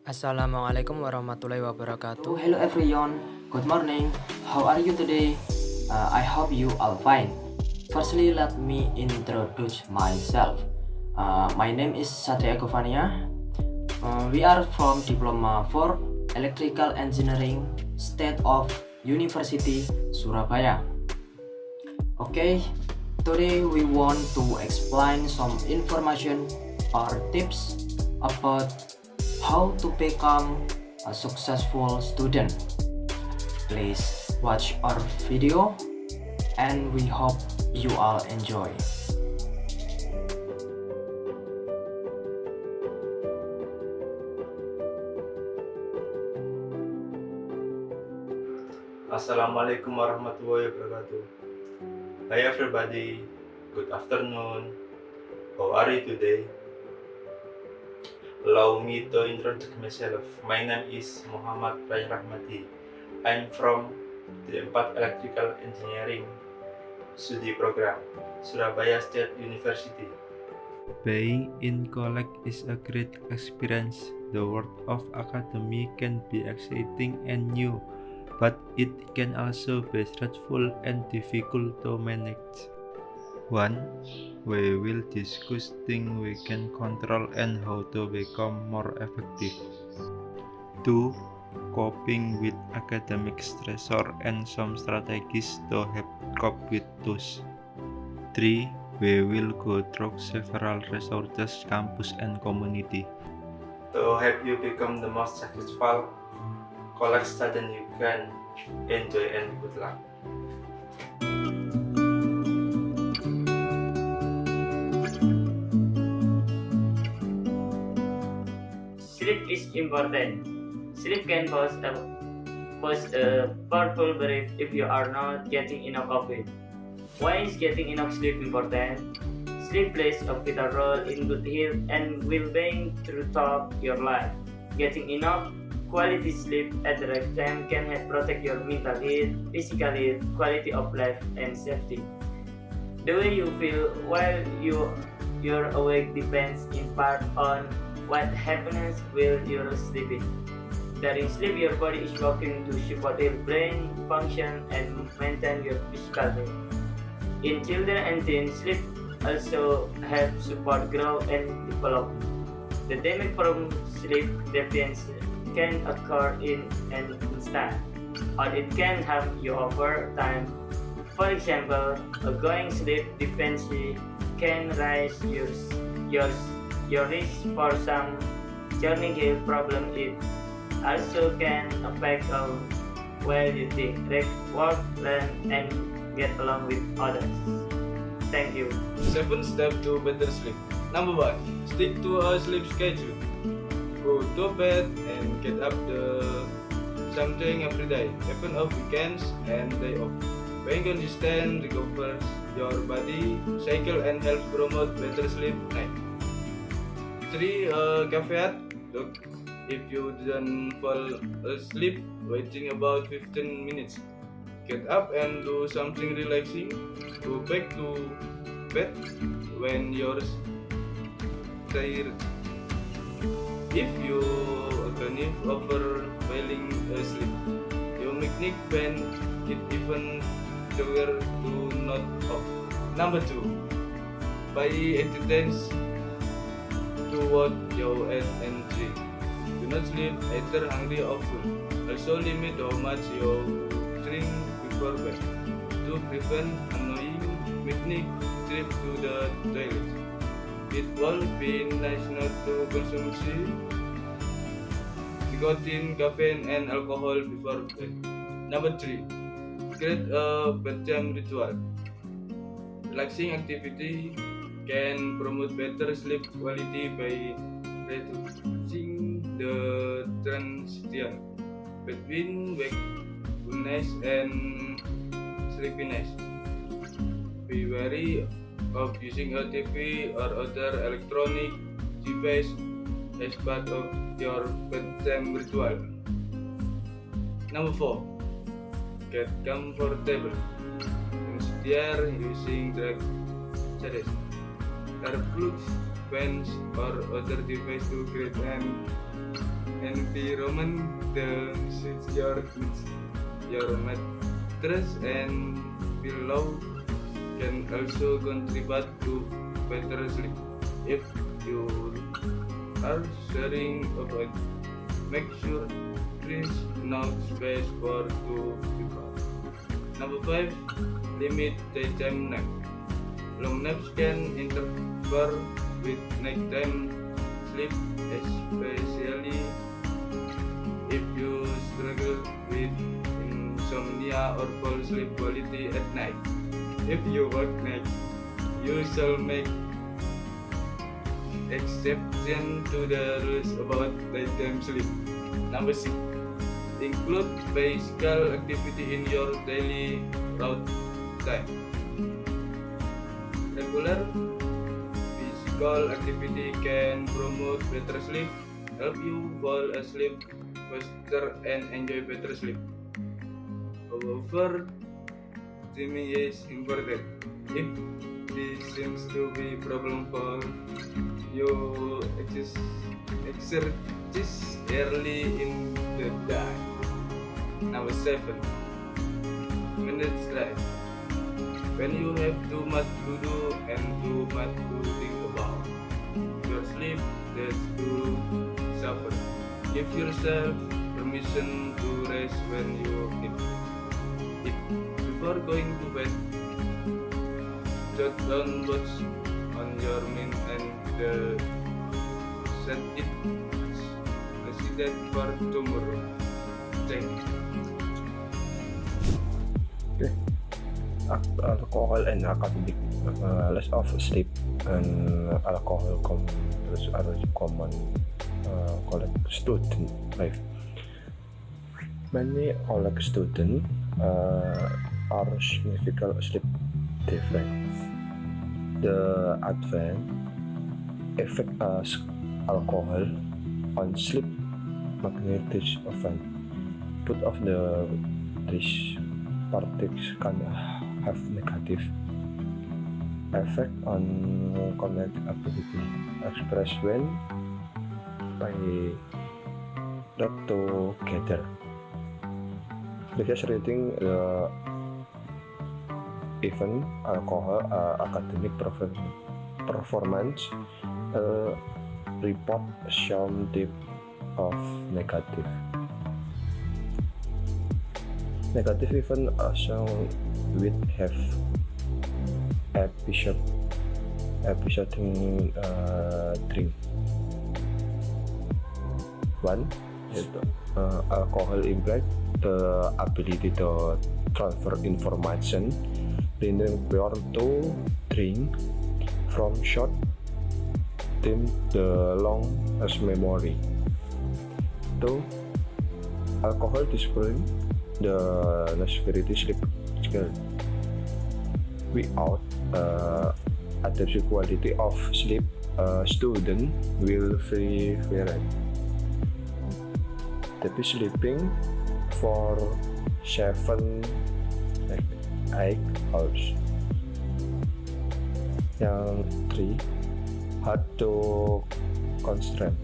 Assalamualaikum warahmatullahi wabarakatuh. Oh, hello everyone. Good morning. How are you today? I hope you all fine. Firstly, let me introduce myself. My name is Vania. We are from Diploma 4 Electrical Engineering State of University Surabaya. Okay, today we want to explain some information or tips about how to become a successful student. Please watch our video and we hope you all enjoy. Assalamualaikum warahmatullahi wabarakatuh. Hi everybody, good afternoon. How are you today? Allow me to introduce myself. My name is Muhammad Rahmati. I'm from the 4 Electrical Engineering Studi Program, Surabaya State University. Being in college is a great experience. The world of academy can be exciting and new, but it can also be stressful and difficult to manage. 1. We will discuss things we can control and how to become more effective. 2. Coping with academic stressor and some strategies to help cope with those. 3. We will go through several resources, campus and community. To help you become the most successful college student you can, enjoy and good luck. Sleep is important. Sleep can pose a powerful barrier if you are not getting enough of it. Why is getting enough sleep important? Sleep plays a vital role in good health and well-being throughout your life. Getting enough quality sleep at the right time can help protect your mental health, physical health, quality of life, and safety. The way you feel while you're awake depends in part on what happens while you're sleeping. During sleep, your body is working to support your brain function and maintain your physical health. In children and teens, sleep also helps support growth and development. The damage from sleep deficiency can occur in an instant, or it can harm you over time. For example, a going sleep deficiency can raise your risk for some chronic health problem. It also can affect how well you think, work, learn, and get along with others. Thank you. 7 steps to better sleep. Number 1. Stick to a sleep schedule. Go to bed and get up the something every day, even on weekends and day off. Being consistent recovers your body cycle and helps promote better sleep night. 3. Caveat. Look, if you didn't fall asleep waiting about 15 minutes, get up and do something relaxing. Go back to bed when you're tired. If you agony over falling asleep, you may find it even harder to not off. Number 2. Pay attention to what you eat and drink. Do not sleep either hungry or full. Also limit how much you drink before bed to prevent annoying midnight trip to the toilet. It will be nice not to consume nicotine, caffeine, and alcohol before bed. Number 3. Create a bedtime ritual. Relaxing activity can promote better sleep quality by reducing the transition between wakefulness and sleepiness. Be wary of using a TV or other electronic device as part of your bedtime ritual. Number 4. Get comfortable. Consider using drug such as earplugs, fans, or other device to create an environment that suits your needs. Your mattress and pillow can also contribute to better sleep. If you are sharing a bed, make sure there is enough space for two people. Number 5. Limit daytime nap. Long naps can interfere with nighttime sleep, especially if you struggle with insomnia or poor sleep quality at night. If you work nights, you shall make exception to the rules about daytime sleep. Number 6. Include physical activity in your daily routine. Regular physical activity can promote better sleep, help you fall asleep faster, and enjoy better sleep. However, dreaming is important. If this seems to be a problem for you, exercise early in the day. Number 7. Manage stress. When you have too much to do and too much to think about, your sleep gets to suffer. Give yourself permission to rest when you need it. Before going to bed, jot down what's on your mind and set it aside for tomorrow. Thank you. Okay. Alcohol and academic loss of sleep and alcohol are common college student life. Many college students are significant sleep deprived. The advent effect of alcohol on sleep magnetic event. Both of these parties can have negative effect on cognitive ability, expressed when by not together. Because reading even alcohol academic performance report some type of negative even also with have episode in drink. One, alcohol impact the ability to transfer information, leading to drink from short term the long as memory. Two, alcohol discipline the severity sleep skill. Without adaptive quality of sleep, student will vary. They be sleeping for 7 8 hours. Yang 3, hard to constrain.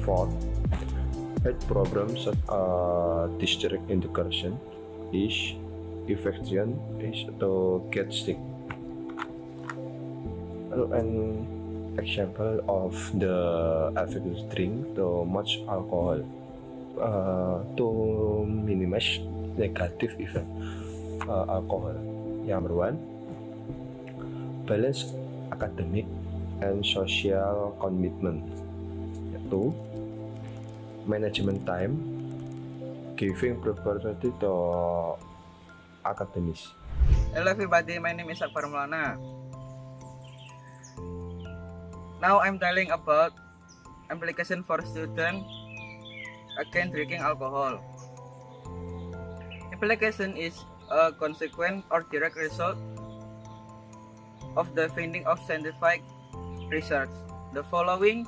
4, head problems such as district integration is infection is to get sick. An example of the effects drink too much alcohol to minimize negative effect alcohol. Number 1, balance academic and social commitment. 2, management time, giving priority to academics. Hello everybody, my name is Permana. Now I'm telling about implication for students against drinking alcohol. Implication is a consequent or direct result of the finding of scientific research. The following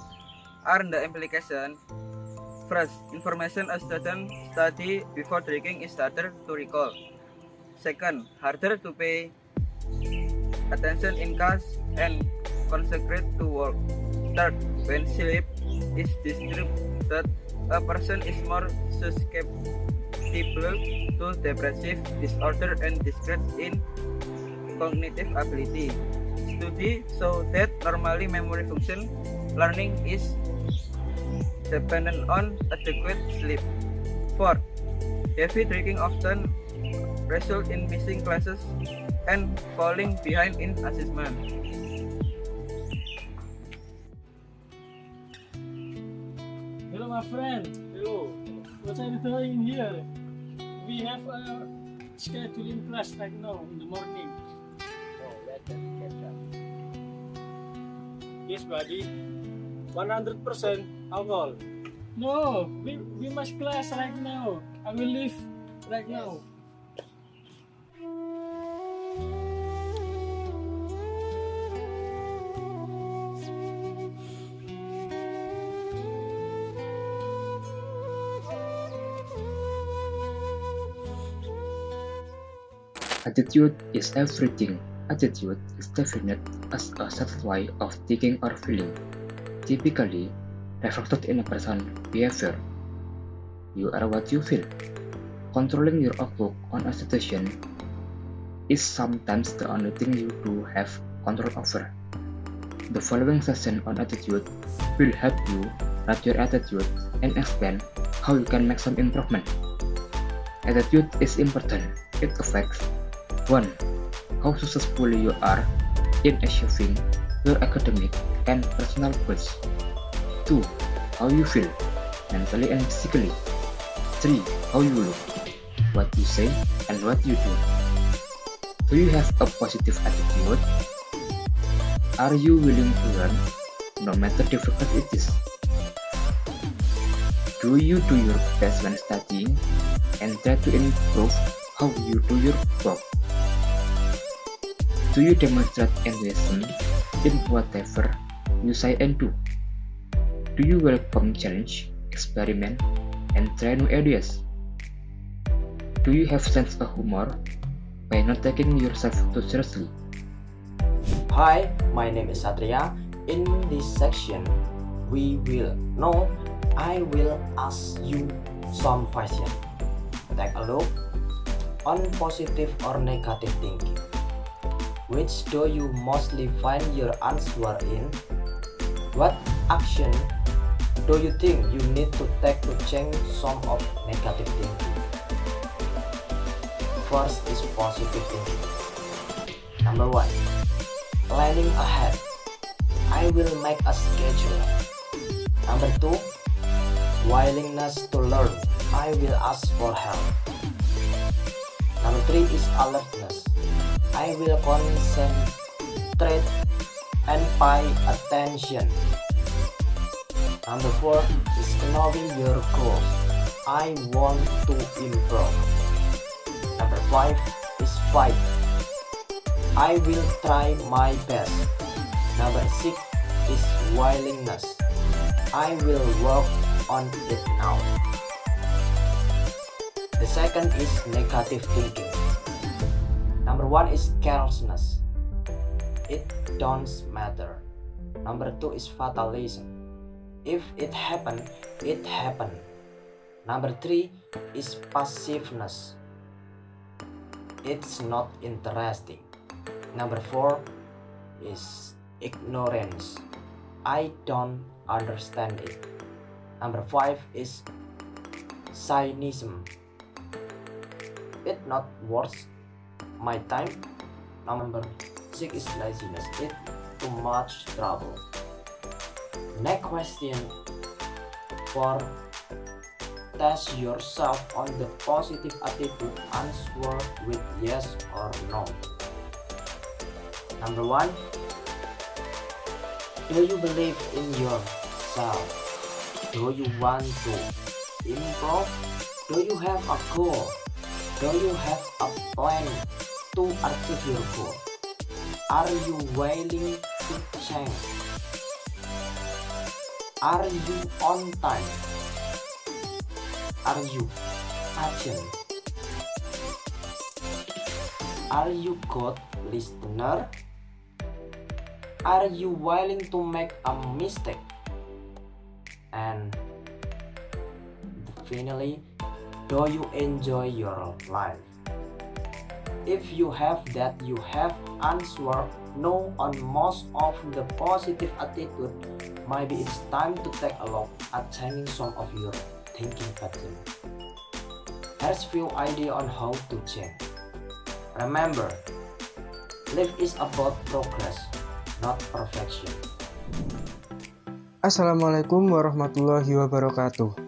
are the implications. First, information a student study before drinking is harder to recall. Second, harder to pay attention in class and concentrate to work. Third, when sleep is disturbed, that a person is more susceptible to depressive disorder and decrease in cognitive ability. Study show that normally memory function learning is dependent on adequate sleep. 4. Heavy drinking often results in missing classes and falling behind in assessment. Hello, my friend. Hello. What are you doing here? We have a scheduling class right now in the morning. Oh, let us catch up. Yes, buddy. 100% alcohol. No, we must class right now. I will leave right now. Attitude is everything. Attitude is defined as a set way of thinking or feeling, typically reflected in a person's behavior. You are what you feel. Controlling your outlook on a situation is sometimes the only thing you do have control over. The following session on attitude will help you write your attitude and explain how you can make some improvement. Attitude is important. It affects 1. How successful you are in achieving your academic and personal goals. 2. How you feel, mentally and physically. 3. How you look, what you say, and what you do. Do you have a positive attitude? Are you willing to learn, no matter difficult it is? Do you do your best when studying, and try to improve how you do your work? Do you demonstrate enthusiasm in whatever you say and do? Do you welcome challenge, experiment, and try new ideas? Do you have sense of humor by not taking yourself too seriously? Hi, my name is Satria. In this section, I will ask you some questions. Take a look on positive or negative thinking. Which do you mostly find your answer in? What action do you think you need to take to change some of negative thinking? First is positive thinking. Number 1. Planning ahead. I will make a schedule. Number 2. Willingness to learn. I will ask for help. Number 3 is alertness. I will concentrate and pay attention. Number 4 is knowing your goals. I want to improve. Number 5 is fight. I will try my best. Number 6 is willingness. I will work on it now. The second is negative thinking. Number 1 is carelessness. It don't matter. Number 2 is fatalism. If it happened, it happened. Number 3 is passiveness. It's not interesting. Number 4 is ignorance. I don't understand it. Number 5 is cynicism. It not worth my time. Number 6 is laziness. It too much trouble. Next question for test yourself on the positive attitude. Answer with yes or no. Number 1. Do you believe in yourself? Do you want to improve? Do you have a goal? Do you have a plan to achieve your goal? Are you willing to change? Are you on time? Are you patient? Are you good listener? Are you willing to make a mistake? And Finally, do you enjoy your life? If you have that, you have answered no on most of the positive attitude. Maybe it's time to take a look at changing some of your thinking pattern. Here's few idea on how to change. Remember, life is about progress, not perfection. Assalamualaikum warahmatullahi wabarakatuh.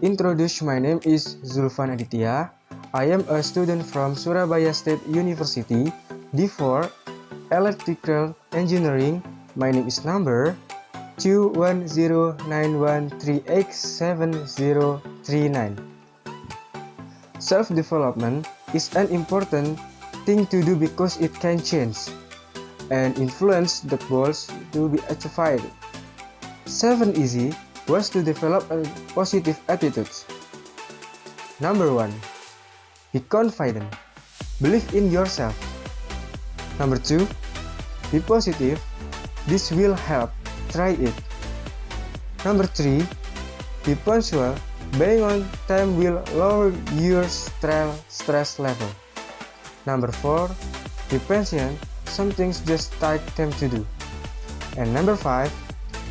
Introduce, my name is Zulfan Aditya. I am a student from Surabaya State University, D4, Electrical Engineering. My name is number 21091387039. Self-development is an important thing to do because it can change and influence the goals to be achieved. 7 easy ways to develop a positive attitudes. Number 1. Be confident. Believe in yourself. Number 2. Be positive. This will help. Try it. Number 3. Be punctual. Being on time will lower your stress level. Number 4. Be patient. Some things just take time to do. And number 5.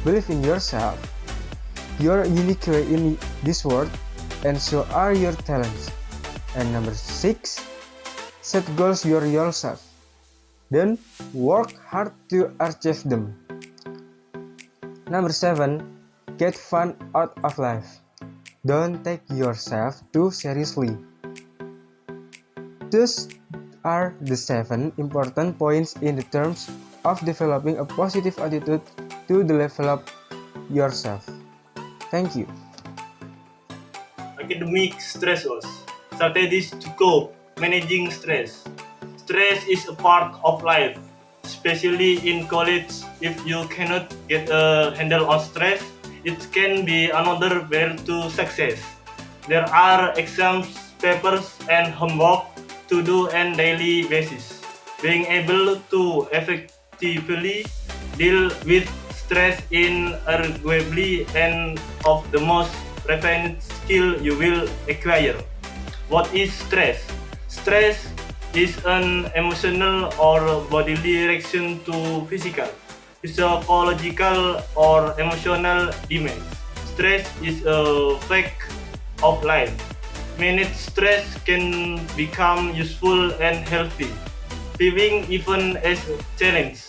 Believe in yourself. You're unique in this world, and so are your talents. And number 6. Set goals yourself. Then work hard to achieve them. Number 7. Get fun out of life. Don't take yourself too seriously. Those are the 7 important points in the terms of developing a positive attitude to develop yourself. Thank you. Academic stressors. Strategies to cope. Managing stress. Stress is a part of life, especially in college. If you cannot get a handle on stress, it can be another barrier to success. There are exams, papers, and homework to do on daily basis. Being able to effectively deal with stress in arguably and of the most refined skill you will acquire. What is stress? Stress is an emotional or bodily reaction to physical, psychological, or emotional demands. Stress is a fact of life. Managed stress can become useful and healthy, living even as a challenge.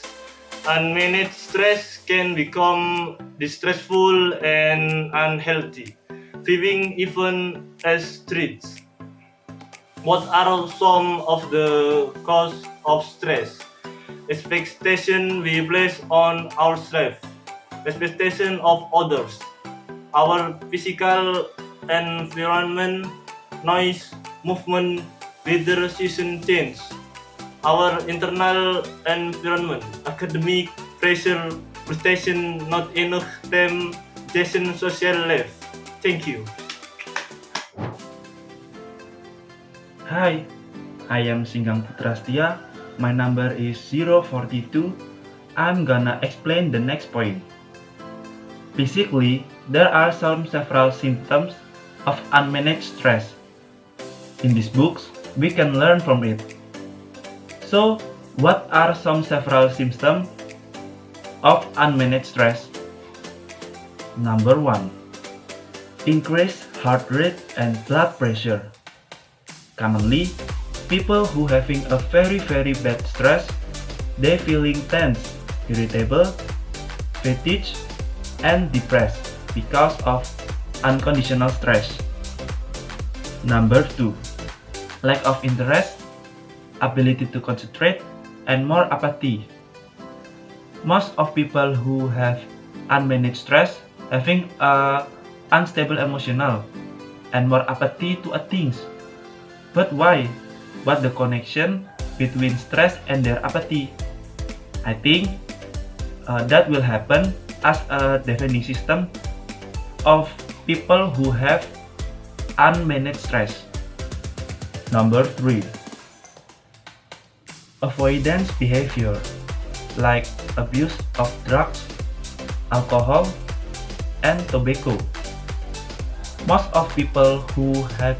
Unmanaged stress can become distressful and unhealthy, living even as threats. What are some of the causes of stress? Expectation we place on ourselves, expectation of others, our physical environment, noise, movement, weather, season change, our internal environment, academic pressure, prestation, not enough time, social life. Thank you. Hi, I am Putra. My number is 042. I'm gonna explain the next point. Basically, there are several symptoms of unmanaged stress. In these books, we can learn from it. So, what are several symptoms of unmanaged stress? Number 1. Increased heart rate and blood pressure. Commonly, people who having a very bad stress, they feeling tense, irritable, fatigued, and depressed because of unconditional stress. Number 2. Lack of interest, ability to concentrate, and more apathy. Most of people who have unmanaged stress having a unstable emotional and more apathy to things. But why? What the connection between stress and their apathy? I think that will happen as a defining system of people who have unmanaged stress. Number 3. Avoidance behavior like abuse of drugs, alcohol, and tobacco. Most of people who have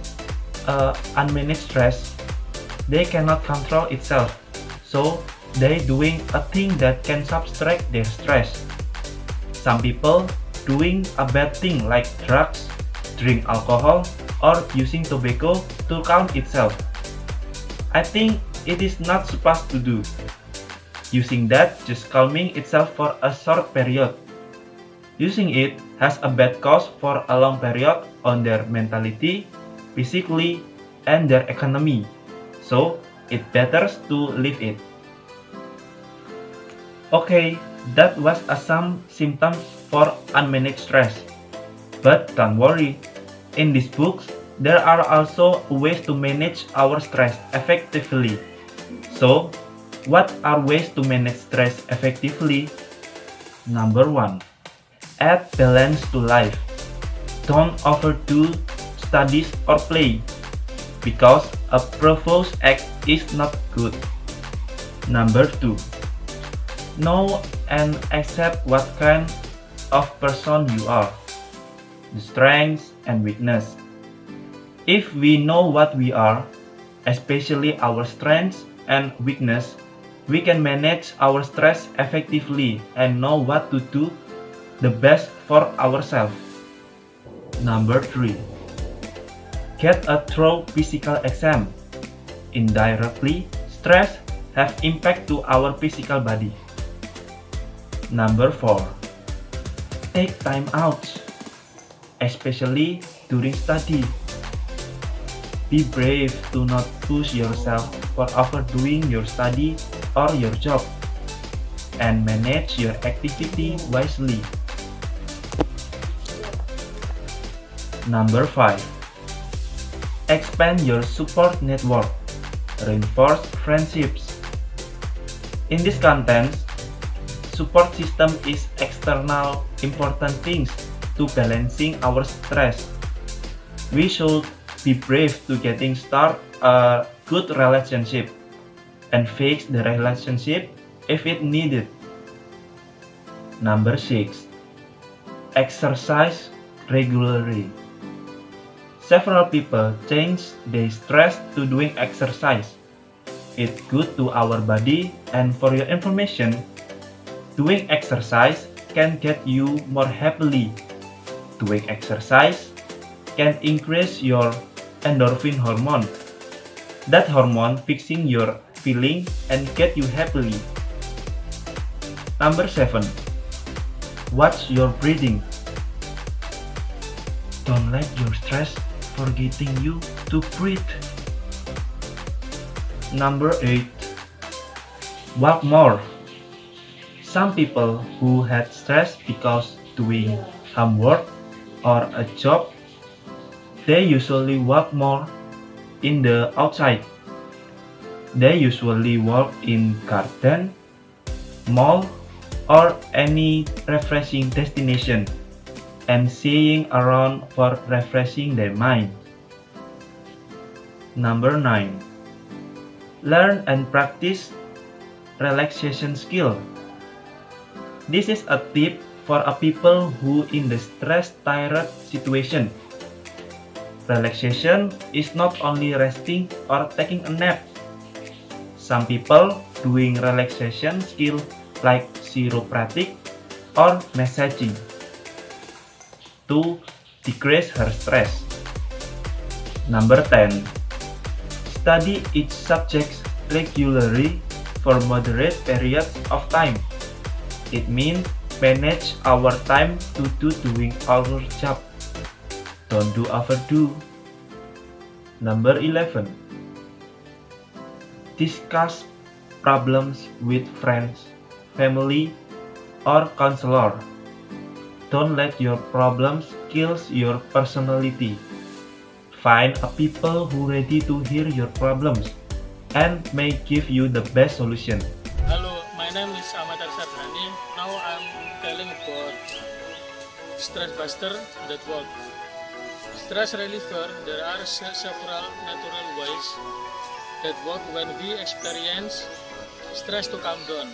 unmanaged stress, they cannot control itself, so they doing a thing that can subtract their stress. Some people doing a bad thing like drugs, drink alcohol, or using tobacco to calm itself. I think it is not supposed to do. Using that just calming itself for a short period. Using it has a bad cost for a long period on their mentality, physically, and their economy. So it better to leave it. Okay, that was some symptoms for unmanaged stress. But don't worry, in these books, there are also ways to manage our stress effectively. So, what are ways to manage stress effectively? Number 1. Add balance to life. Don't overdo studies or play, because a proposed act is not good. Number 2. Know and accept what kind of person you are, the strengths and weakness. If we know what we are, especially our strengths and weakness, we can manage our stress effectively and know what to do the best for ourselves. Number 3. Get a thorough physical exam. Indirectly, stress have impact to our physical body. Number 4. Take time out, especially during study. Be brave to not push yourself for overdoing your study or your job, and manage your activity wisely. Number 5. Expand your support network. Reinforce friendships. In this content, support system is external important things to balancing our stress. We should be brave to getting start a good relationship and fix the relationship if it needed. Number 6. Exercise regularly. Several people change their stress to doing exercise. It's good to our body, and for your information, doing exercise can get you more happily. Doing exercise can increase your endorphin hormone. That hormone fixing your feeling and get you happily. Number 7. Watch your breathing. Don't let your stress forgetting you to breathe. Number 8. Walk more. Some people who had stress because doing homework or a job, they usually walk more in the outside. They usually walk in garden, mall, or any refreshing destination and seeing around for refreshing their mind. Number 9. Learn and practice relaxation skill. This is a tip for a people who in the stress-tired situation. Relaxation is not only resting or taking a nap. Some people doing relaxation skill like chiropractic or massaging to decrease her stress. Number 10. Study each subject regularly for moderate periods of time. It means manage our time to doing our job. Don't do overdo. Number 11. Discuss problems with friends, family, or counselor. Don't let your problems kill your personality. Find a people who ready to hear your problems and may give you the best solution. Hello, my name is Ahmad Sulthonul. Now I'm telling about stress buster that work. Stress reliever, there are several natural ways that work when we experience stress to calm down.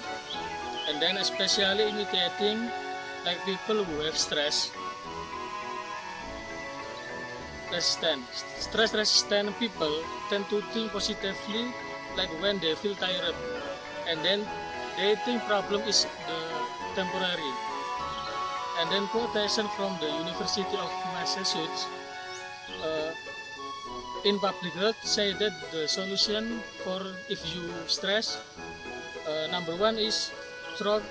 And then especially imitating like people who have stress. resistant. Stress resistant people tend to think positively, like when they feel tired, and then they think problem is temporary. And then quotation from the University of Massachusetts in public health say that the solution for if you stress, number one is throat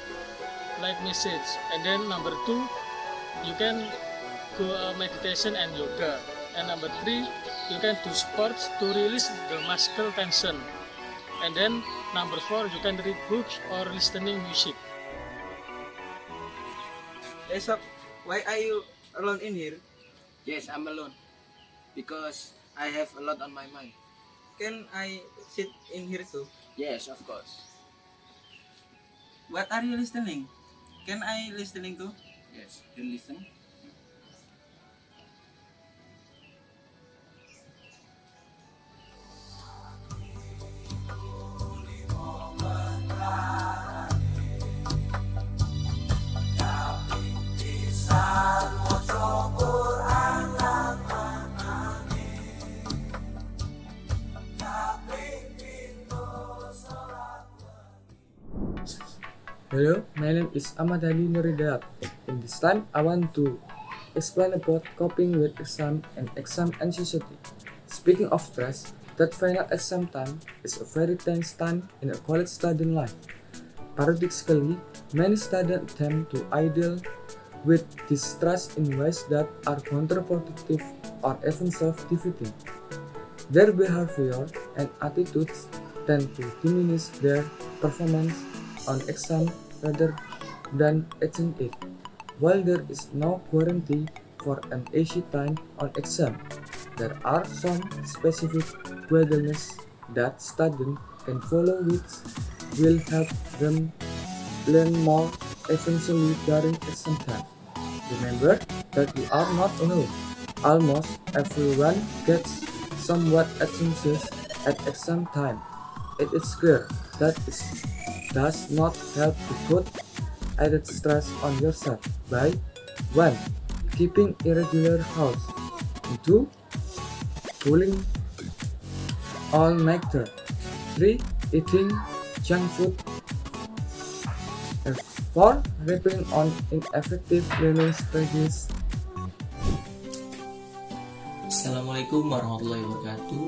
like message, and then number two you can go meditation and yoga, and number three you can do sports to release the muscle tension, and then number four you can read books or listening music. Hey, Sob, why are you alone in here? Yes, I'm alone because I have a lot on my mind. Can I sit in here too? Yes, of course. What are you listening? Can I listening too? Yes, you listen. Hello, my name is Ahmad Sulthonul. In this time, I want to explain about coping with exam and exam anxiety. Speaking of stress, that final exam time is a very tense time in a college student life. Paradoxically, many students attempt to deal with this stress in ways that are counterproductive or even self-defeating. Their behavior and attitudes tend to diminish their performance on exam rather than achieving it. While there is no guarantee for an easy time on exam, there are some specific guidelines that students can follow which will help them learn more efficiently during exam time. Remember that you are not alone. Almost everyone gets somewhat anxious at exam time. It is clear that it does not help to put added stress on yourself by 1. Keeping irregular house, 2. Pulling all nectar, 3. Eating junk food, and 4. Relying on ineffective learning strategies. Assalamualaikum warahmatullahi wabarakatuh.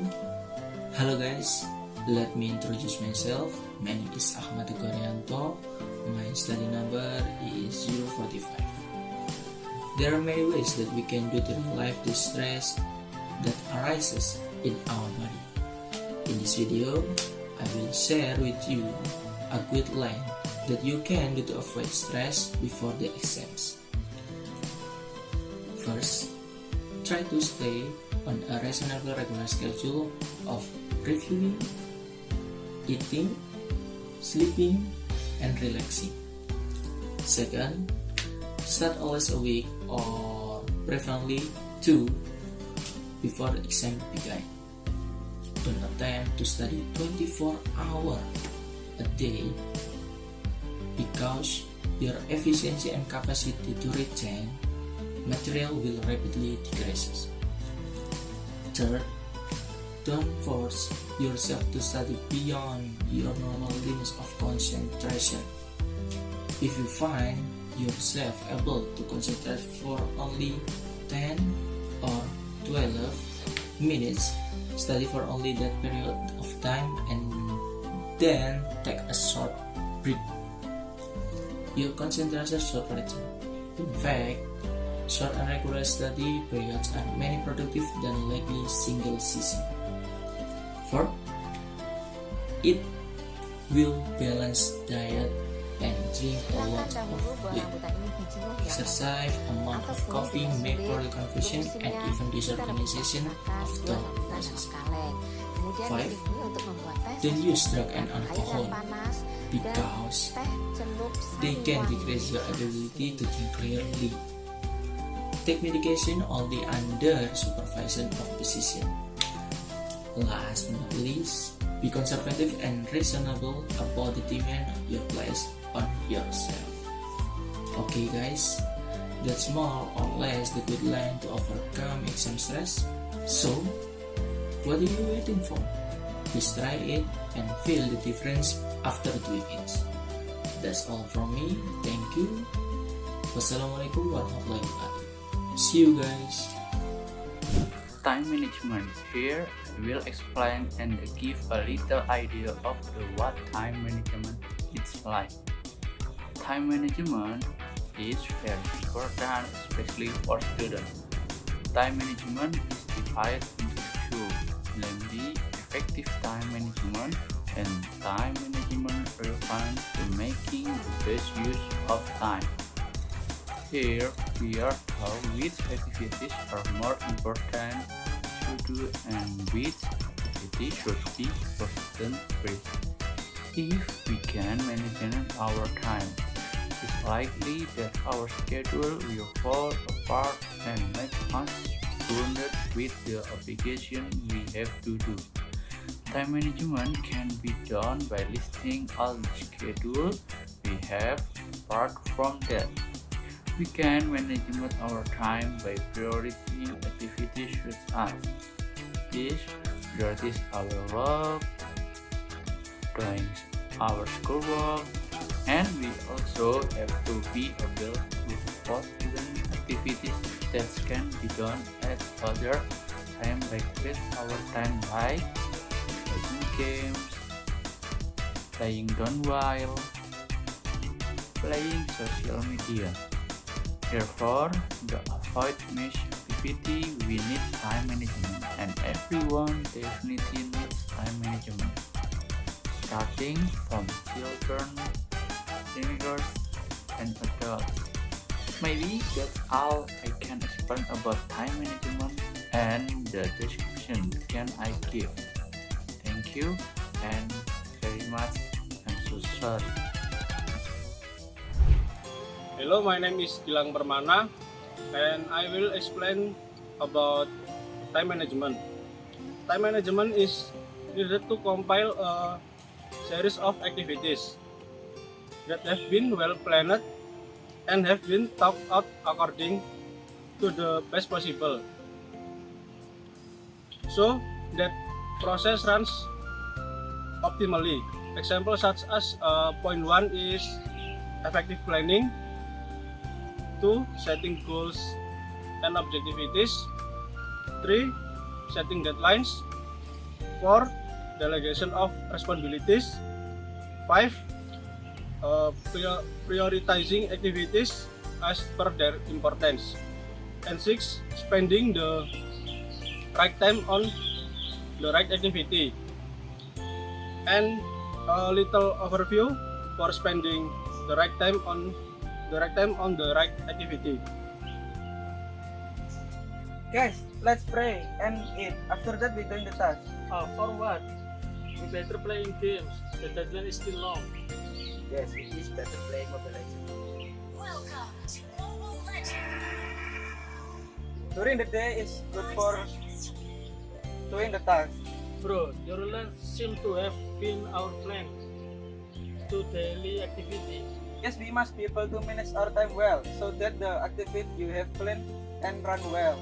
Hello guys, let me introduce myself. My name is Ahmad Hariyanto. My study number is 045. There are many ways that we can do to relieve the stress that arises in our body. In this video, I will share with you a guideline that you can do to avoid stress before the exams. First, try to stay on a reasonable regular schedule of reviewing, eating, sleeping, and relaxing. Second, start always a week or preferably 2 before the exam begin. Don't attempt to study 24 hours a day because your efficiency and capacity to retain material will rapidly decrease. Third, don't force yourself to study beyond your normal limits of concentration. If you find yourself able to concentrate for only 10 or 12 minutes, study for only that period of time and then take a short break. Your concentration should return. In fact, short and regular study periods are many productive than lengthy single session. Fourth, eat well-balanced diet and drink a lot of liquid. Excessive amount of coffee may cause confusion and even disorganization of thought process. 5. Don't use drug and alcohol because they can decrease your ability to think clearly. Take medication only under supervision of physician. Last but not least, be conservative and reasonable about the demand you place on yourself. Okay guys, that's more or less the guideline to overcome exam stress. So, what are you waiting for? Please try it and feel the difference after doing it. That's all from me. Thank you. Wassalamualaikum warahmatullahi wabarakatuh. See you guys. Time management. Here I will explain and give a little idea of what time management is like. Time management is very important, especially for students. Time management is divided into two, namely effective time management and time management relevant to making the best use of time. Here we are told which activities are more important to do and which activity should be postponed first. If we can manage our time, it's likely that our schedule will fall apart and make us burdened with the obligation we have to do. Time management can be done by listing all the schedule we have. Apart from that, we can manage our time by prioritizing activities such as this prioritize our work, doing our schoolwork, and we also have to be able to postpone activities that can be done at other time like waste our time like playing games, playing down while playing social media. Therefore, to avoid missed activity, we need time management, and everyone definitely needs time management. Starting from children, teenagers, and adults. Maybe that's all I can explain about time management and the description can I give. Thank you and very much. I'm so sorry. Hello, my name is Permana, and I will explain about time management. Time management is needed to compile a series of activities that have been well planned and have been thought out according to the best possible, so that process runs optimally. Examples such as point 1 is effective planning, 2. Setting goals and objectivities, 3. Setting deadlines, 4. Delegation of responsibilities, 5. Prioritizing activities as per their importance, and 6. Spending the right time on the right activity. And a little overview for spending the right time on the right activity. Guys, let's pray and eat. After that, we doing the task. For what? We better playing games. The deadline is still long. Yes, it is better playing Mobile Legends. During the day is good for doing the task. Bro, your life seems to have been our plan to daily activity. Yes, we must be able to manage our time well, so that the activity you have planned and run well.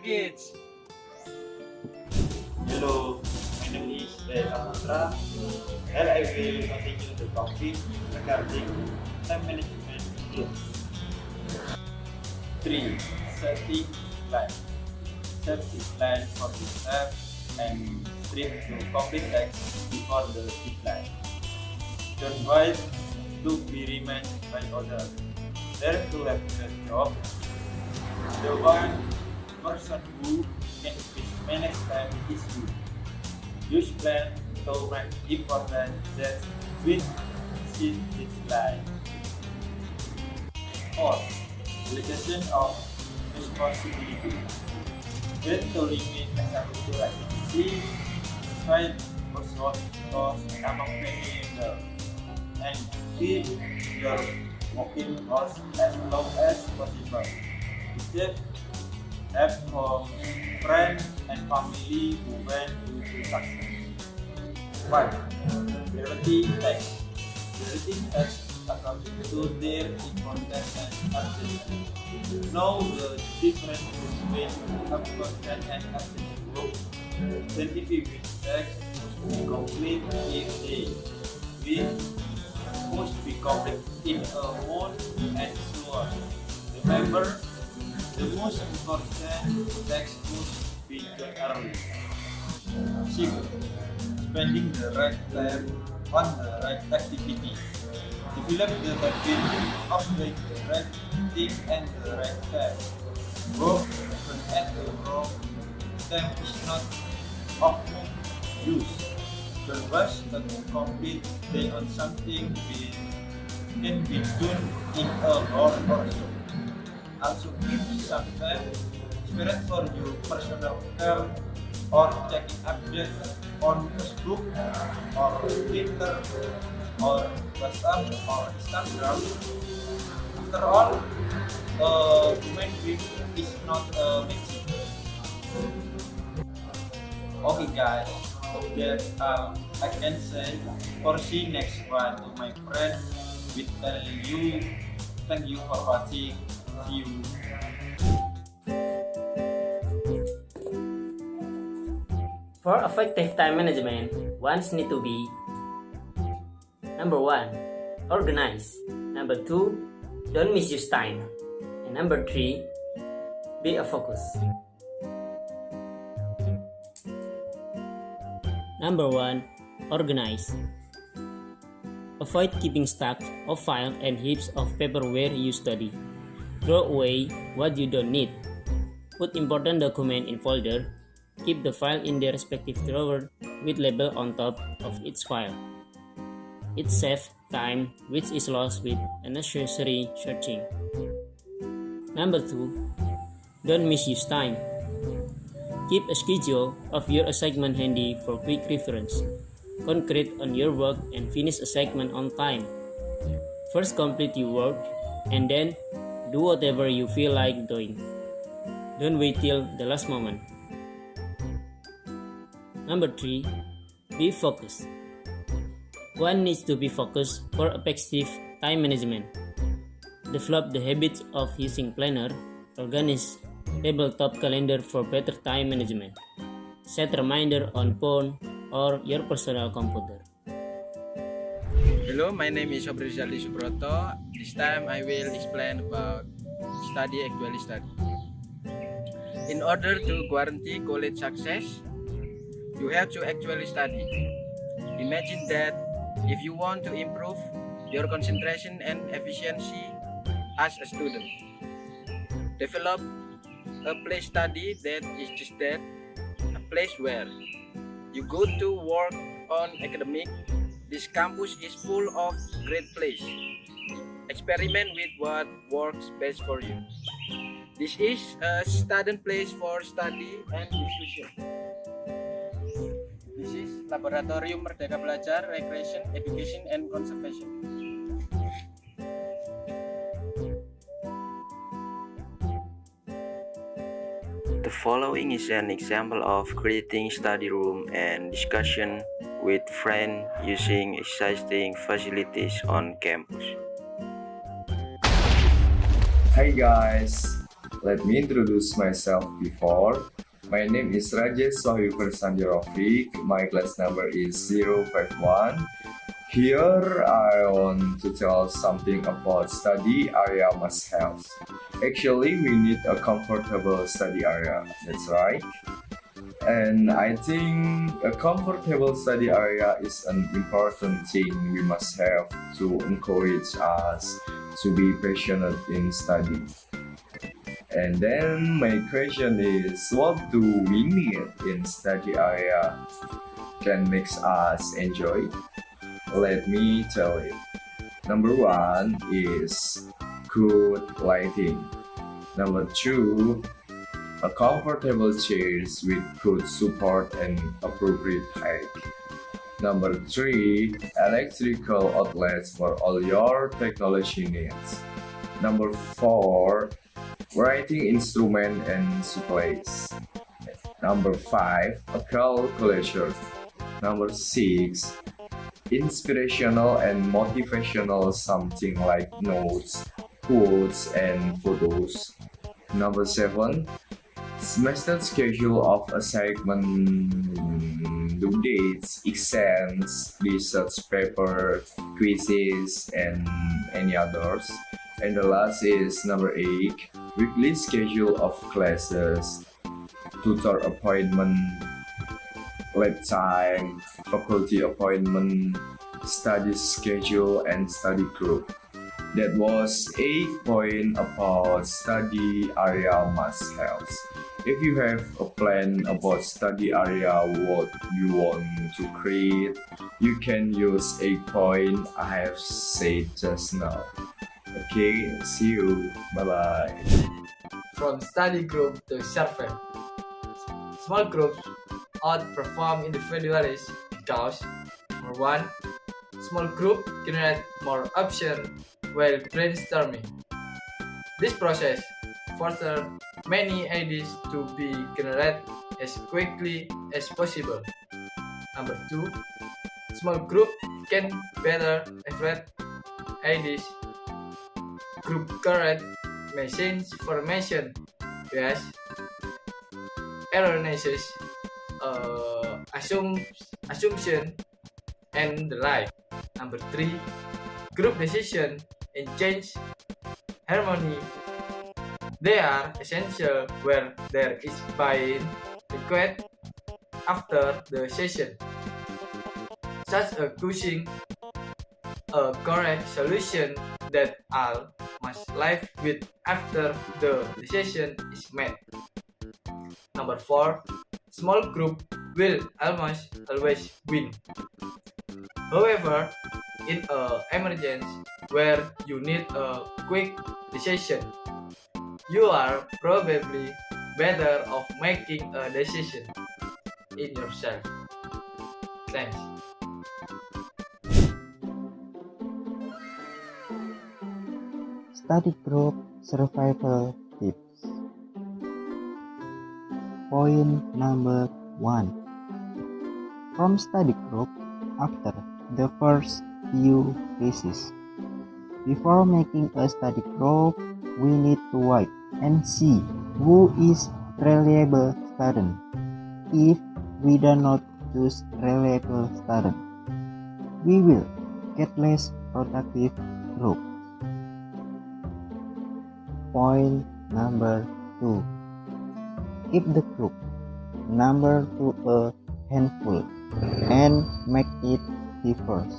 Kids. Hello, my name is Saputra. Here I will continue the topic regarding time management rules. 3. Setting plan. Set the plan for yourself and strive to complete tasks before the deadline. Don't wait to be reminded by others. There to have a job. The one person who can manage time is you. Use plan to make important that with its life. 4. Delegation of responsibility. When to limit extracurricular activity, find household chores among many members, and keep your working hours as long as possible. Receive help from friends and family who went to success. 5. Priority tasks. Priority tasks according to their importance and urgency. Know the difference between important and urgent work. Scientific text must be complete in a week, must be complete in a month, and so on. Remember, the most important text must be done early. Second, spending the right time on the right activity. Develop the habit of doing the right thing and the right time. Work even at the wrong time is not of no use. The rush that complete day on something can be done in a hour or so. Also keep some time spirit for your personal care or checking updates on Facebook or Twitter or WhatsApp or Instagram. After all, human being is not a machine. Okay guys, that's I can say. For see next one to my friend with telling you thank you for watching. See you. For effective time management, one need to be number 1, organize. Number 2, don't misuse time. And number 3, be a focus. Number 1, organize. Avoid keeping stacks of files and heaps of paper where you study. Throw away what you don't need. Put important document in folder. Keep the file in their respective drawer with label on top of each file. It saves time which is lost with unnecessary searching. Number 2, don't misuse time. Keep a schedule of your assignment handy for quick reference. Concentrate on your work and finish assignment on time. First complete your work and then do whatever you feel like doing. Don't wait till the last moment. Number 3, be focused. One needs to be focused for effective time management. Develop the habit of using planner, organize tabletop calendar for better time management. Set reminder on phone or your personal computer. Hello, my name is Rizaldi Subroto. This time I will explain about actually study. In order to guarantee college success, you have to actually study. Imagine that if you want to improve your concentration and efficiency as a student, develop a place study that is just that, a place where you go to work on academic. This campus is full of great place. Experiment with what works best for you. This is a student place for study and discussion. This is Laboratorium Merdeka Belajar, Recreation, Education, and Conservation. The following is an example of creating study room and discussion with friends using existing facilities on campus. Hi guys, let me introduce myself before. My name is Rajesh Wahyu Persandirafiq. My class number is 051. Here I want to tell something about study area must-haves. Actually, we need a comfortable study area, that's right. And I think a comfortable study area is an important thing we must have to encourage us to be passionate in study. And then my question is, what do we need in study area can make us enjoy? Let me tell you. Number 1 is good lighting. Number 2, a comfortable chairs with good support and appropriate height. Number 3, electrical outlets for all your technology needs. Number 4, writing instrument and supplies. Number 5, a calculator. Number 6, inspirational and motivational, something like notes, quotes, and photos. Number 7, semester schedule of assignment, due dates, exams, research paper, quizzes, and any others. And the last is number 8, weekly schedule of classes, tutor appointment, lab time, faculty appointment, study schedule, and study group. That was 8 points about study area must-haves. If you have a plan about study area, what you want to create, you can use 8 points I have said just now. Okay, see you. Bye-bye. From study group to survey. Small groups outperform individuals because number 1, small group generate more options while brainstorming. This process fosters many ideas to be generated as quickly as possible. Number 2, small group can better evaluate ideas. Group correct machines formation, yes, erroneous assumption, and the like. Number 3, group decision and change harmony. They are essential where there is buy-in required after the session, such as choosing a correct solution that all must live with after the decision is made. Number 4, small group will almost always win. However, in an emergency where you need a quick decision, you are probably better off making a decision in yourself. Thanks. Study group survival tips. Point number 1. From study group after the first few cases. Before making a study group, we need to wait and see who is reliable student. If we do not choose reliable student, we will get less productive group. Point number 2. Keep the group number to a handful and make it diverse.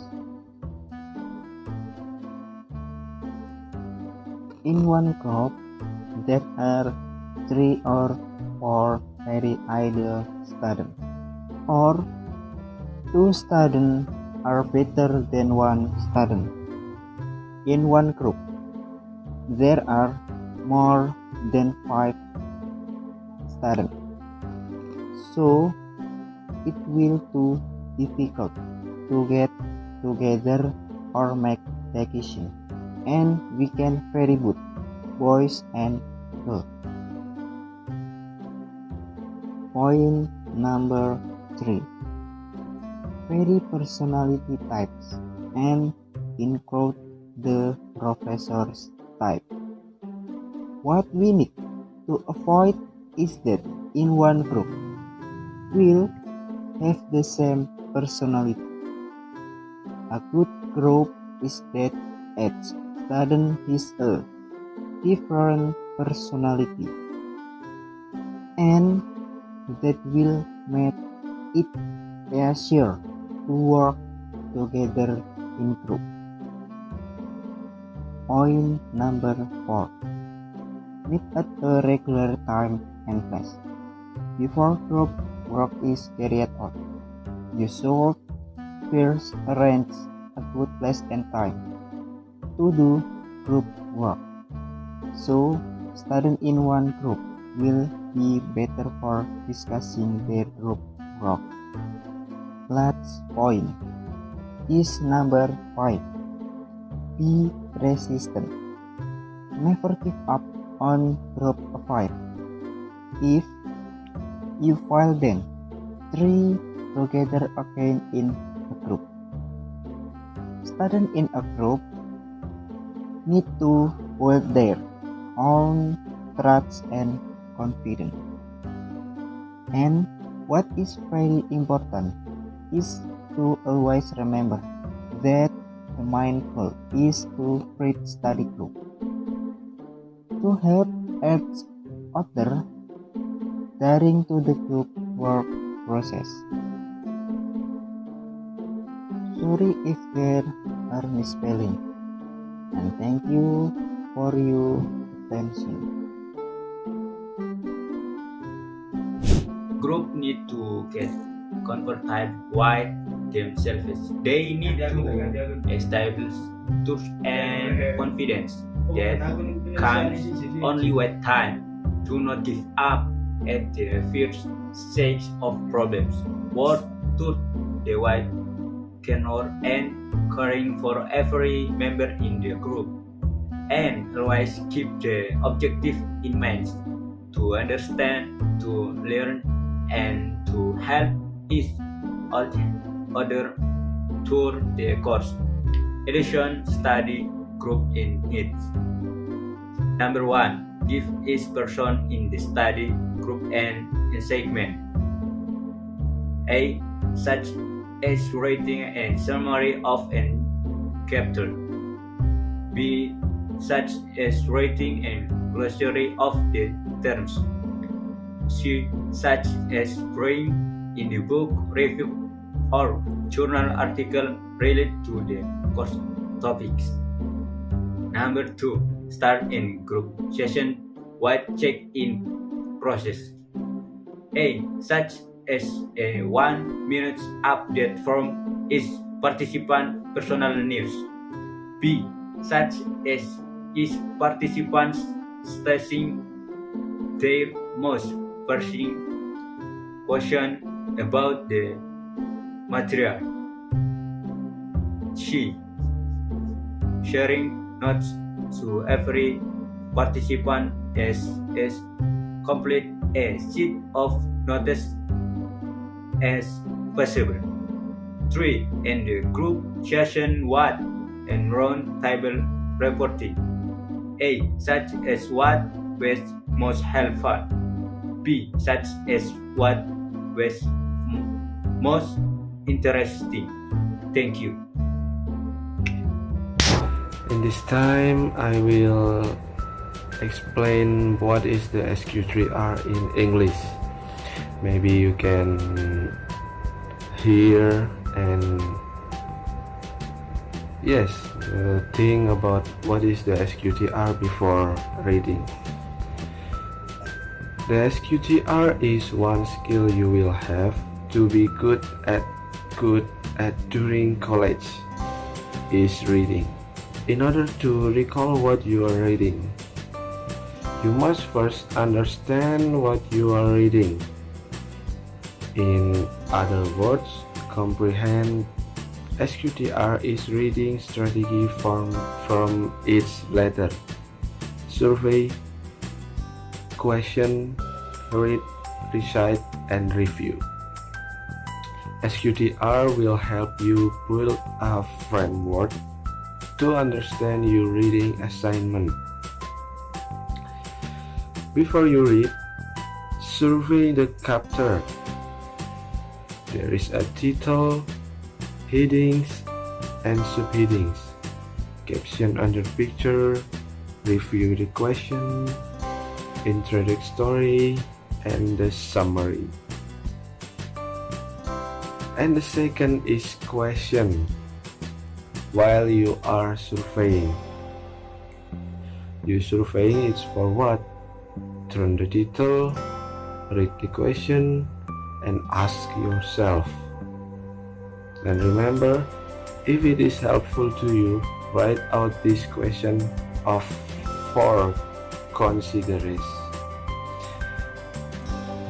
In one group, there are 3 or 4 very ideal students, or 2 students are better than 1 student. In one group, there are more than 5 students, so it will too difficult to get together or make decisions, and we can very good boys and girls. Point number 3. Vary personality types and include the professor's type. What we need to avoid is that in one group will have the same personality. A good group is that each student has a different personality, and that will make it easier to work together in group. Point number 4. Meet at a regular time and place. Before group work is carried out, you should first arrange a good place and time to do group work, so students in one group will be better for discussing their group work. Last point is number 5. Be resistant. Never give up on group fight. If you fail, then try together again in a group. Students in a group need to build their own trust and confidence. And what is very important is to always remember that the main goal is to create study group to help each other during to the group work process. Sorry if there are misspelling, and thank you for your attention. Group need to get comfortable with themselves. They need to establish trust and confidence that comes only with time. Do not give up at the first stage of problems. Work to the right tenor and caring for every member in the group, and always keep the objective in mind: to understand, to learn, and to help each other through the course. Edition study group in needs. Number 1. Give each person in the study group an assignment. A. Such as writing a summary of a chapter. B. Such as writing a glossary of the terms. C. Such as drawing in the book review or journal article related to the course topics. Number 2. Start in group session with check-in process. A. Such as a 1-minute update from each participant personal news. B. Such as each participant stating their most pressing question about the material. C. Sharing notes to every participant as complete a sheet of notes as possible. 3. In the group session, what and round table reporting. A. Such as what was most helpful. B. Such as what was most interesting. Thank you. In this time, I will explain what is the SQ3R in English. Maybe you can hear and think about what is the SQ3R before reading. The SQ3R is one skill you will have to be good at during college is reading. In order to recall what you are reading, you must first understand what you are reading. In other words, comprehend. SQTR is reading strategy from its letter: survey, question, read, recite, and review. SQTR will help you build a framework to understand your reading assignment. Before you read, survey the chapter. There is a title, headings, and subheadings, caption under picture, review the question, introductory, and the summary. And the second is question. While you are surveying, surveying is for what? Turn the title, read the question, and ask yourself. And remember, if it is helpful to you, write out this question for consideration.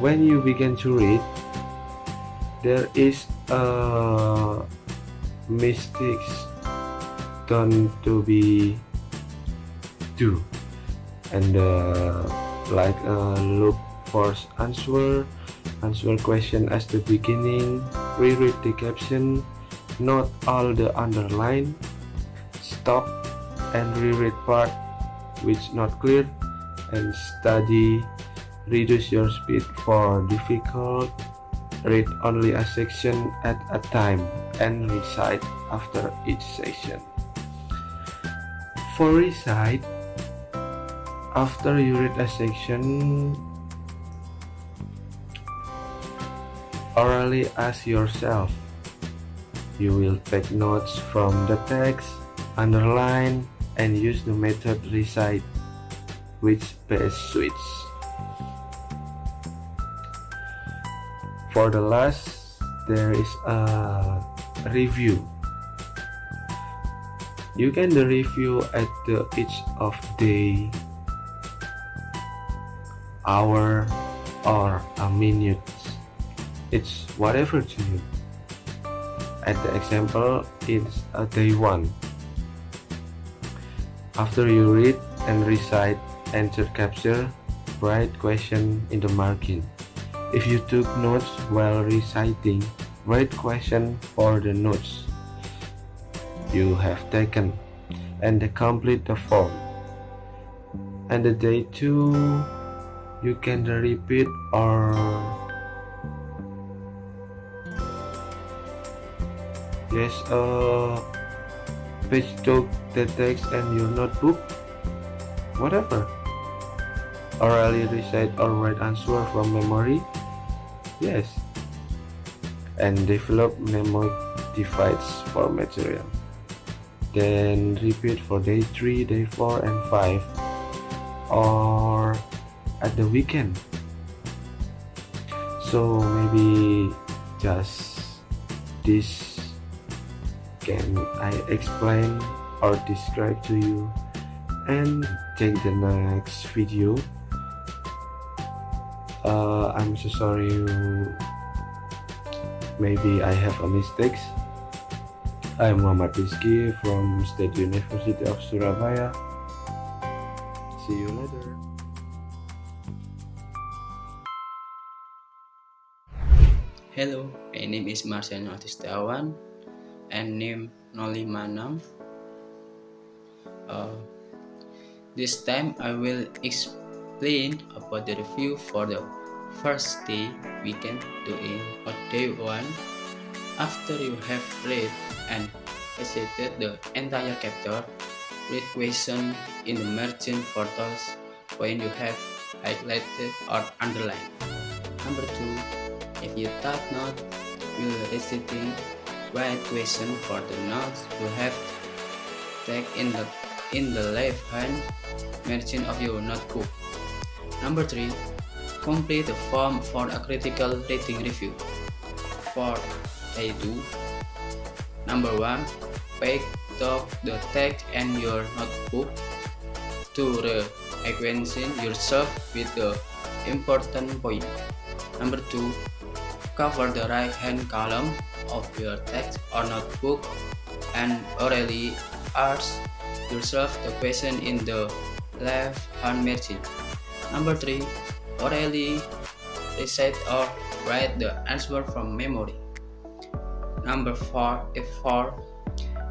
When you begin to read, there is a mistakes done to be do, and like look for answer question at the beginning, reread the caption, note all the underline, stop and reread part which not clear, and study. Reduce your speed for difficult. Read only a section at a time and recite after each section. For recite, after you read a section, orally ask yourself. You will take notes from the text, underline, and use the method recite, which best suits. For the last, there is a review. You can do review at the each of day, hour, or a minute. It's whatever to you. At the example, it's a day 1. After you read and recite, answer capture, write question in the margin. If you took notes while reciting, write question for the notes you have taken and complete the form. And the day 2, you can repeat or page took the text and your notebook, whatever. Orally recite or write answer from memory, yes. And develop mnemonic device for material. Then repeat for day 3, day 4, and 5, or at the weekend. So maybe just this can I explain or describe to you, and take the next video. I'm so sorry, maybe I have a mistakes. I'm Muhammad Rizky from State University of Surabaya. See you later. Hello, my name is Setiawan and name Nolimanam. This time I will explain about the review for the first day we can do in day 1. After you have read and recited the entire chapter, read question in the margin for those when you have highlighted or underlined. Number 2, if you thought not while reciting, write question for the notes you have taken in the left hand margin of your notebook. Number 3, complete the form for a critical reading review. For day 2, number 1, pick up the text and your notebook to reacquaint yourself with the important point. Number 2, cover the right hand column of your text or notebook and orally ask yourself the question in the left hand margin. Number 3, orally recite or write the answer from memory. Number 4,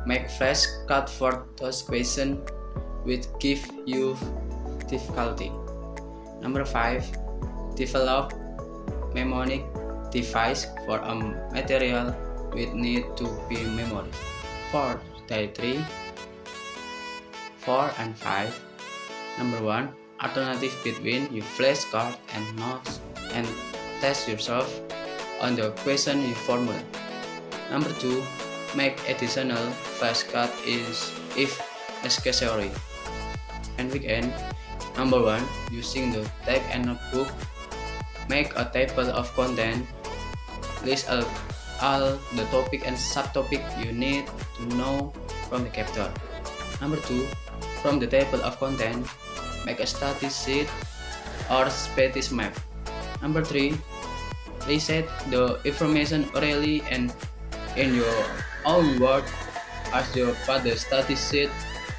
make flashcards for those questions which give you difficulty. Number 5, develop mnemonic device for a material which need to be memorized. For day 3, 4, and 5, number 1, alternative between your flashcard and notes and test yourself on the question you formulate. Number 2, make additional flashcard if necessary. And weekend. Number 1, using the text and notebook, make a table of content. List all the topic and subtopic you need to know from the chapter. Number 2, from the table of content, make a study sheet or spreadsheet map. Number 3, recite the information orally and in your own words as you put the study sheet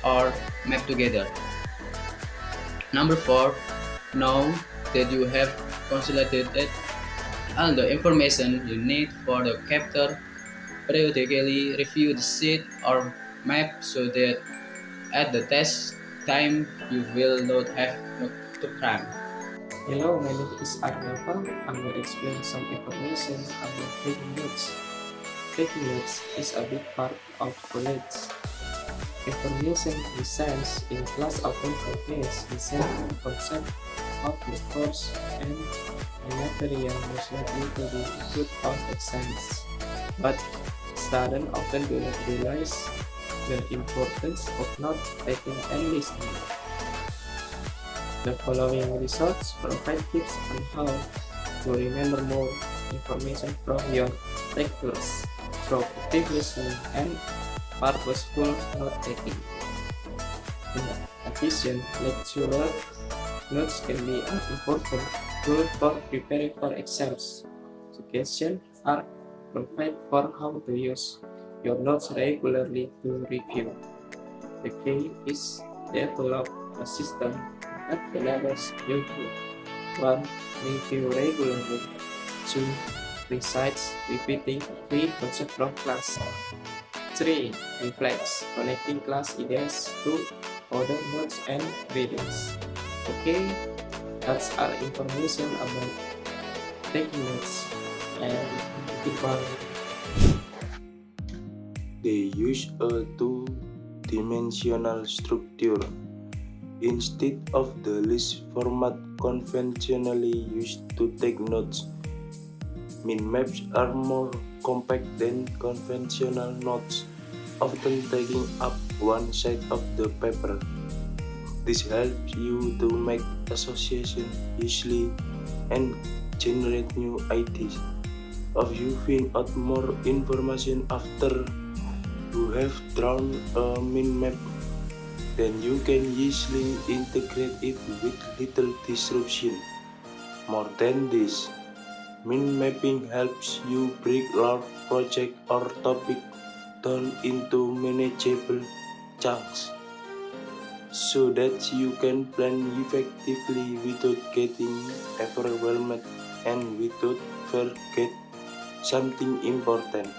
or map together. Number 4, know that you have consolidated all the information you need for the chapter periodically review the sheet or map so that at the test time you will not have to cram. Hello, my name is Hariyanto. I will explain some information about taking notes. Taking notes is a big part of college. Information presents in class often contains the central concept of the course and the material most likely to be put on exams. But students often do not realize the importance of not taking and listening. The following results provide tips on how to remember more information from your lectures through active listening and purposeful note-taking. In addition, lecturer notes can be an important tool for preparing for exams. Suggestions are provided for how to use your notes regularly to review. The key is develop a system that enables you to 1. Review regularly. 2. Recites repeating key concepts from class. 3. Reflects, connecting class ideas to other notes and readings. Okay, that's our information about taking notes and goodbye. They use a two-dimensional structure instead of the list format conventionally used to take notes. Mind maps are more compact than conventional notes, often taking up one side of the paper. This helps you to make associations easily and generate new ideas. If you find out more information after you have drawn a mind map, then you can easily integrate it with little disruption. More than this, mind mapping helps you break large project or topic down into manageable chunks, so that you can plan effectively without getting overwhelmed and without forget something important.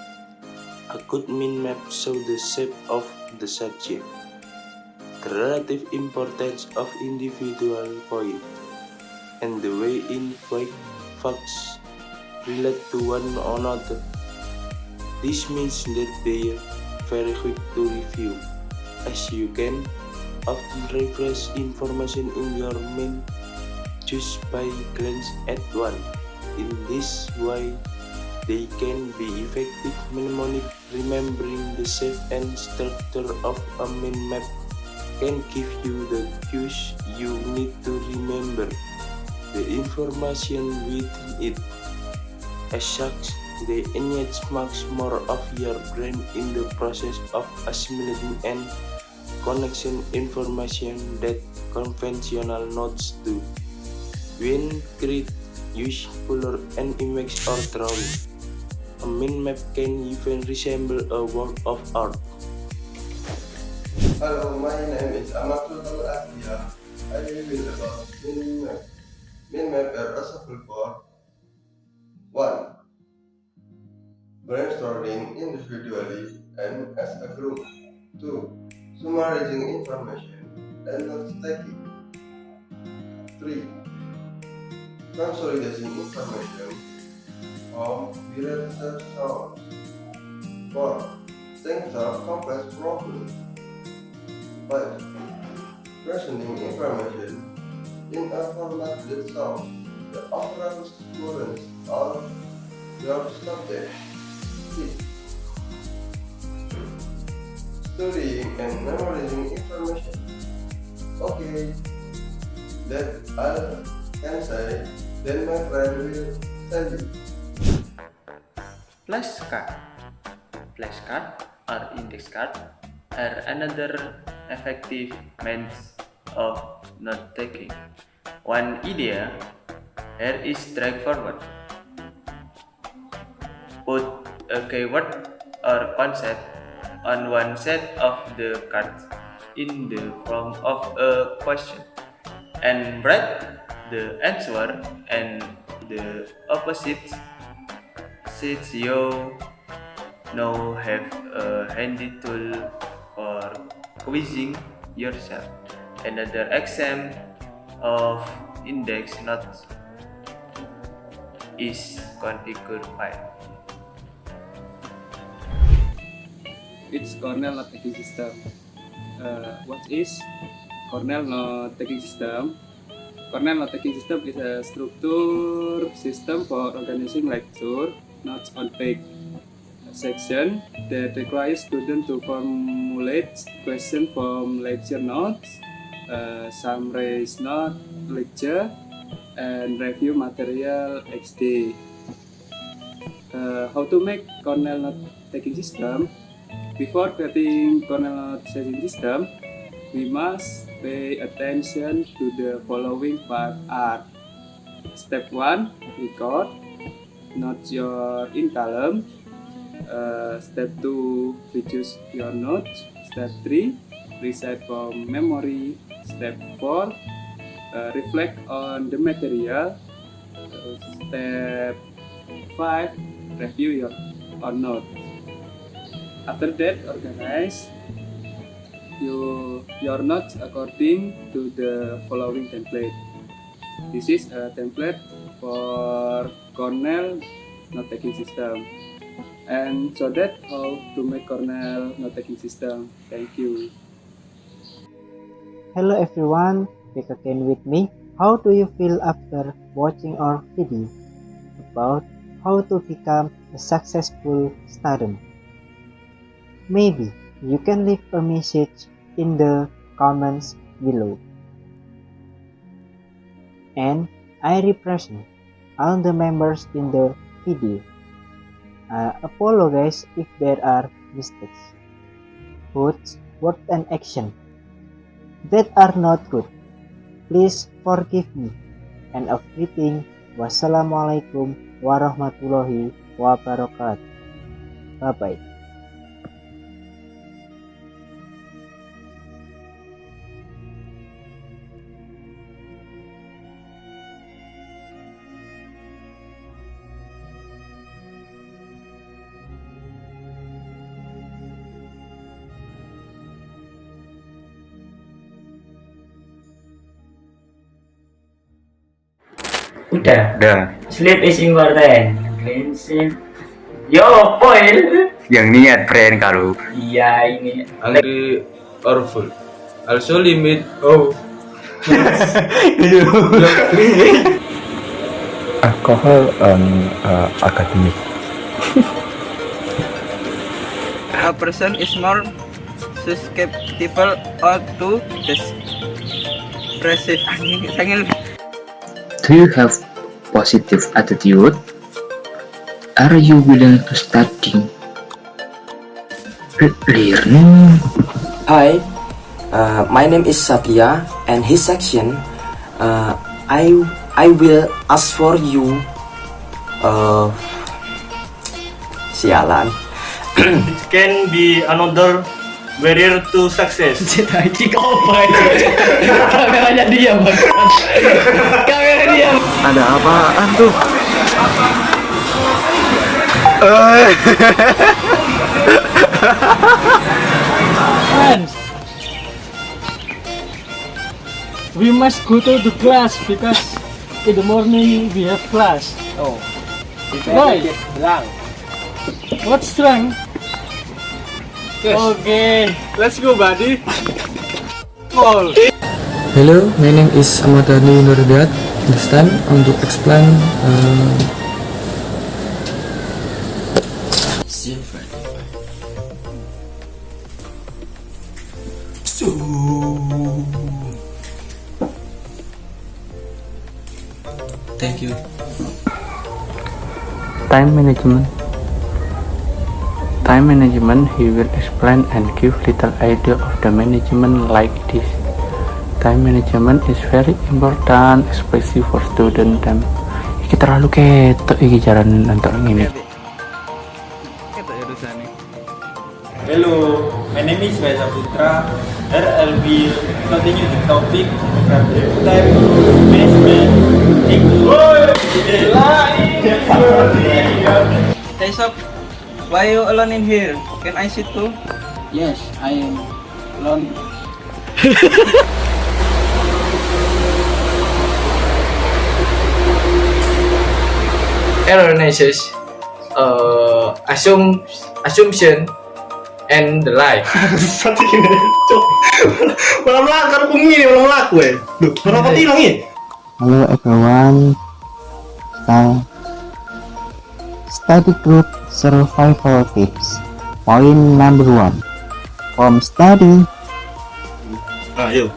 A good mind map shows the shape of the subject, the relative importance of individual points, and the way in which facts relate to one another. This means that they are very quick to review, as you can often refresh information in your mind just by glance at one. In this way, they can be effective mnemonic. Remembering the shape and structure of a mind map can give you the cues you need to remember the information within it. As such, they engage much more of your brain in the process of assimilating and connection information that conventional notes do. When create use color and image or drawing, a mind map can even resemble a work of art. Hello, my name is Ahmad Sulthonul. I will about mind map. Mind map are useful for 1. Brainstorming individually and as a group. 2. Summarizing information and note taking. 3. Consolidating information from various sources. 4. Think through complex problems. 5. Presenting information in a format that shows the overall students or your subject. 6. Studying and memorizing information. Okay, that I can say, then my friend will tell you. Flashcard. Flashcard or index card are another effective means of note taking. One idea here is straightforward. Put a keyword or concept on one set of the cards in the form of a question and write the answer and the opposite sets you Now have a handy tool for quizzing yourself. Another exam of index notes is configure file. It's kernel not taking system. What is kernel not taking system? Kernel not taking system is a structure system for organizing lecture notes on page section that requires students to formulate questions from lecture notes, summarize note lecture, and review material S.ST. How to make kernel note taking system? Before creating kernel note taking system, we must pay attention to the following 5 R. Step 1, record, note your in column. Step 2, reduce your notes. Step 3, recite from memory. Step 4, reflect on the material. Step 5, review your own notes. After that, organize your notes according to the following template. This is a template for kernel note taking system. And so that how to make kernel note taking system. Thank you. Hello everyone, back again with me. How do you feel after watching our video about how to become a successful student? Maybe you can leave a message in the comments below. And I represent all the members in the video. Apologize if there are mistakes, words, and action that are not good. Please forgive me. And everything. Wassalamualaikum warahmatullahi wabarakatuh. Bye bye. Udah. Sleep is important. Clean sleep. Yo, foil. Yang niat friend kalau. Iya ini. Hungry or full. Also limit. Oh. Alcohol and academic. A person is more susceptible to depressive. Do you have positive attitude? Are you willing to study? Learning? Hi, my name is Satya, and his section, I will ask for you. Sialan. It can be another barrier to success. Kameranya diam, kamera diam. Ada apaan tuh? Friends, we must go to the class because in the morning we have class. Oh, Right. Lang. What's wrong? Yes. Okay. Let's go, buddy. Call. Hello, my name is Ahmad Sulthonul. This time I want to explain Thank you. Time management. Time management, he will explain and give little idea of the management like this. Time management is very important, especially for student time. Iki terlalu ketok iki jalan untuk ini. Hello, my name is Saputra. Here I'll be continue the topic regarding time management. Hey sob, Why you alone in here? Can I sit too? Yes, I am alone. Erroneous assumption and the like. Satu gini, cok. Malam laku, pengini malam laku ya. Duh, kenapa hilang ya? Hello everyone. Study group survival tips. Point number 1. Home study. Ayo.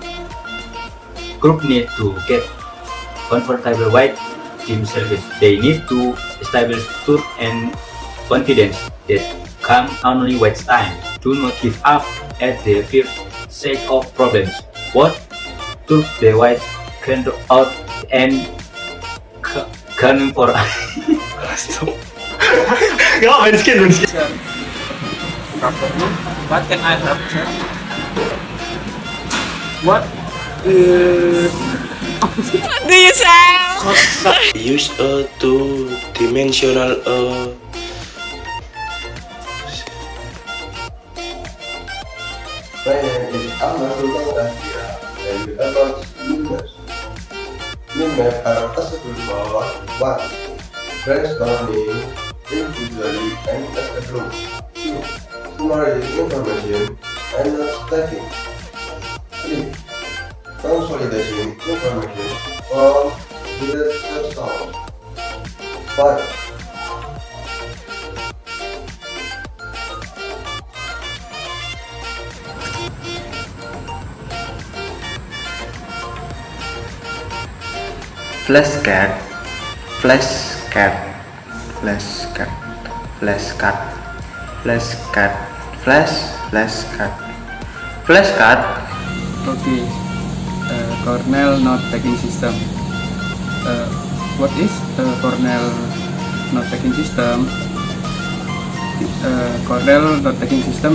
Group need to get comfortable with team service. They need to establish trust and confidence that come only with time. Do not give up at the first stage of problems. What took the white can out and gunning for Gak apa, miskin. What can I help, sir? What? Do you say? Use a two-dimensional My name is Ahmad Sulthonul and about numbers. Numbers are possible for 1. Brainstorming individually and as a group. 2. Summarizing information and not stacking. 3. Consolidating information from diverse sources. 5. Flashcard, flashcard, flashcard, flashcard, flashcard, flashcard, flashcard. Okay, Cornell note taking system. What is Cornell note taking system? Cornell note taking system